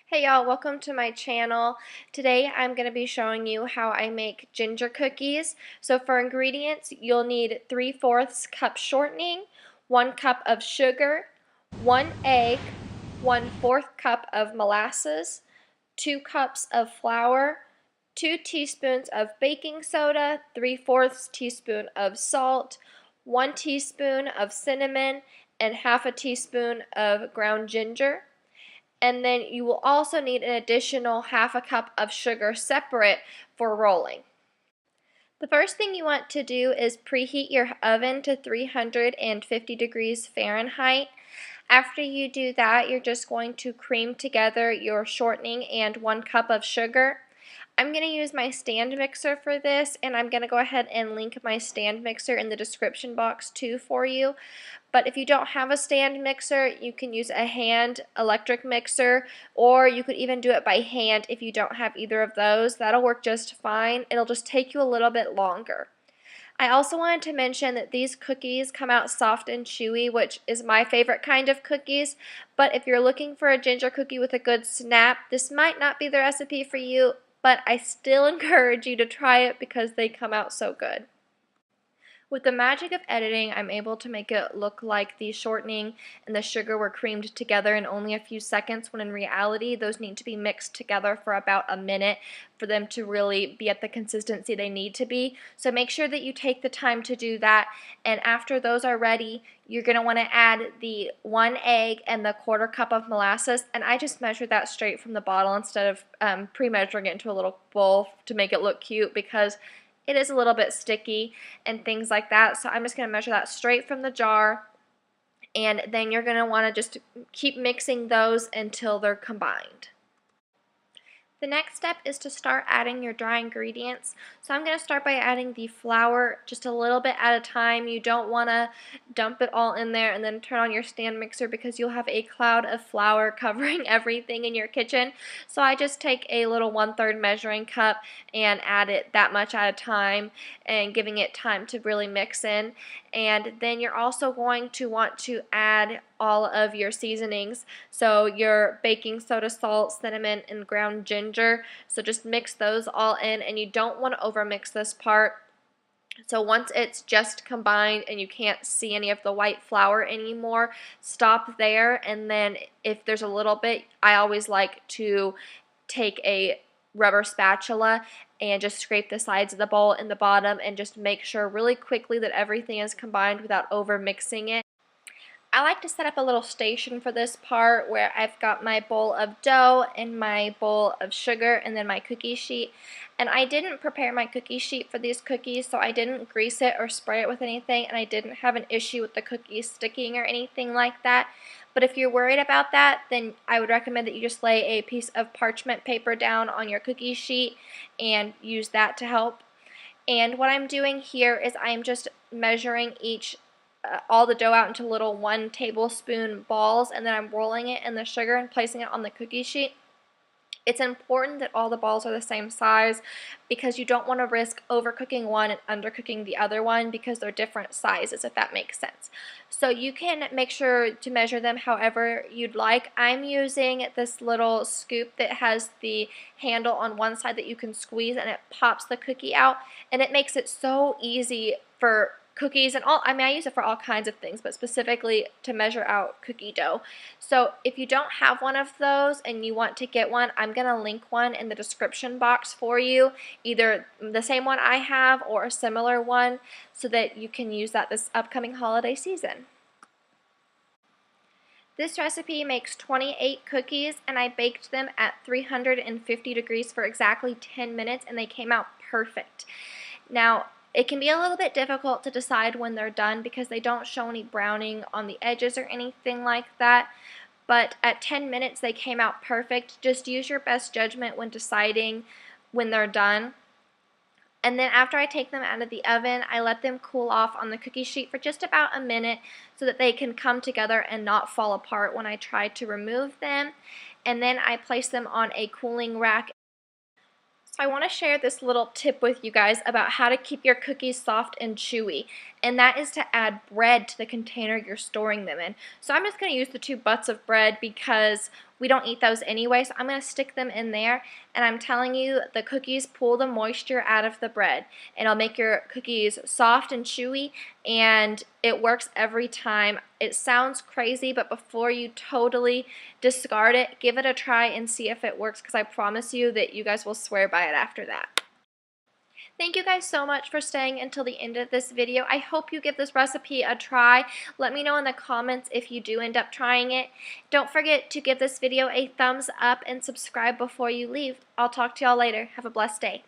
Hey y'all, welcome to my channel. Today I'm going to be showing you how I make ginger cookies. So for ingredients, you'll need 3/4 cup shortening, 1 cup of sugar, 1 egg, 1/4 cup of molasses, 2 cups of flour, 2 teaspoons of baking soda, 3/4 teaspoon of salt, 1 teaspoon of cinnamon, and half a teaspoon of ground ginger. And then you will also need an additional half a cup of sugar separate for rolling. The first thing you want to do is preheat your oven to 350 degrees Fahrenheit. After you do that, you're just going to cream together your shortening and 1 cup of sugar. I'm going to use my stand mixer for this, and I'm going to go ahead and link my stand mixer in the description box too for you. But if you don't have a stand mixer, you can use a hand electric mixer, or you could even do it by hand if you don't have either of those. That'll work just fine. It'll just take you a little bit longer. I also wanted to mention that these cookies come out soft and chewy, which is my favorite kind of cookies. But if you're looking for a ginger cookie with a good snap, this might not be the recipe for you, but I still encourage you to try it because they come out so good. With the magic of editing, I'm able to make it look like the shortening and the sugar were creamed together in only a few seconds, when in reality those need to be mixed together for about a minute for them to really be at the consistency they need to be. So make sure that you take the time to do that, and after those are ready, you're going to want to add the 1 egg and the 1/4 cup of molasses, and I just measure that straight from the bottle instead of pre-measuring it into a little bowl to make it look cute, because it is a little bit sticky and things like that. So I'm just going to measure that straight from the jar, and then you're going to want to just keep mixing those until they're combined. The next step is to start adding your dry ingredients. So I'm going to start by adding the flour just a little bit at a time. You don't want to dump it all in there and then turn on your stand mixer, because you'll have a cloud of flour covering everything in your kitchen. So I just take a little 1/3 measuring cup and add it that much at a time, and giving it time to really mix in. And then you're also going to want to add all of your seasonings. So your baking soda, salt, cinnamon, and ground ginger. So just mix those all in, and you don't want to overmix this part. So once it's just combined and you can't see any of the white flour anymore, stop there. And then if there's a little bit, I always like to take a rubber spatula and just scrape the sides of the bowl and the bottom, and just make sure really quickly that everything is combined without over mixing it. I like to set up a little station for this part, where I've got my bowl of dough and my bowl of sugar and then my cookie sheet. And I didn't prepare my cookie sheet for these cookies, so I didn't grease it or spray it with anything, and I didn't have an issue with the cookies sticking or anything like that. But if you're worried about that, then I would recommend that you just lay a piece of parchment paper down on your cookie sheet and use that to help. And what I'm doing here is I'm just measuring all the dough out into little 1 tablespoon balls, and then I'm rolling it in the sugar and placing it on the cookie sheet. It's important that all the balls are the same size, because you don't want to risk overcooking one and undercooking the other one, because they're different sizes, if that makes sense. So you can make sure to measure them however you'd like. I'm using this little scoop that has the handle on one side that you can squeeze, and it pops the cookie out, and it makes it so easy for cookies and all. I mean, I use it for all kinds of things, but specifically to measure out cookie dough. So if you don't have one of those and you want to get one, I'm going to link one in the description box for you, either the same one I have or a similar one, so that you can use that this upcoming holiday season. This recipe makes 28 cookies, and I baked them at 350 degrees for exactly 10 minutes, and they came out perfect. Now, it can be a little bit difficult to decide when they're done, because they don't show any browning on the edges or anything like that. But at 10 minutes they came out perfect. Just use your best judgment when deciding when they're done. And then after I take them out of the oven, I let them cool off on the cookie sheet for just about a minute, so that they can come together and not fall apart when I try to remove them. And then I place them on a cooling rack. So I want to share this little tip with you guys about how to keep your cookies soft and chewy, and that is to add bread to the container you're storing them in. So I'm just going to use the 2 butts of bread, because we don't eat those anyway, so I'm going to stick them in there, and I'm telling you, the cookies pull the moisture out of the bread, and it'll make your cookies soft and chewy, and it works every time. It sounds crazy, but before you totally discard it, give it a try and see if it works, because I promise you that you guys will swear by it after that. Thank you guys so much for staying until the end of this video. I hope you give this recipe a try. Let me know in the comments if you do end up trying it. Don't forget to give this video a thumbs up and subscribe before you leave. I'll talk to y'all later. Have a blessed day.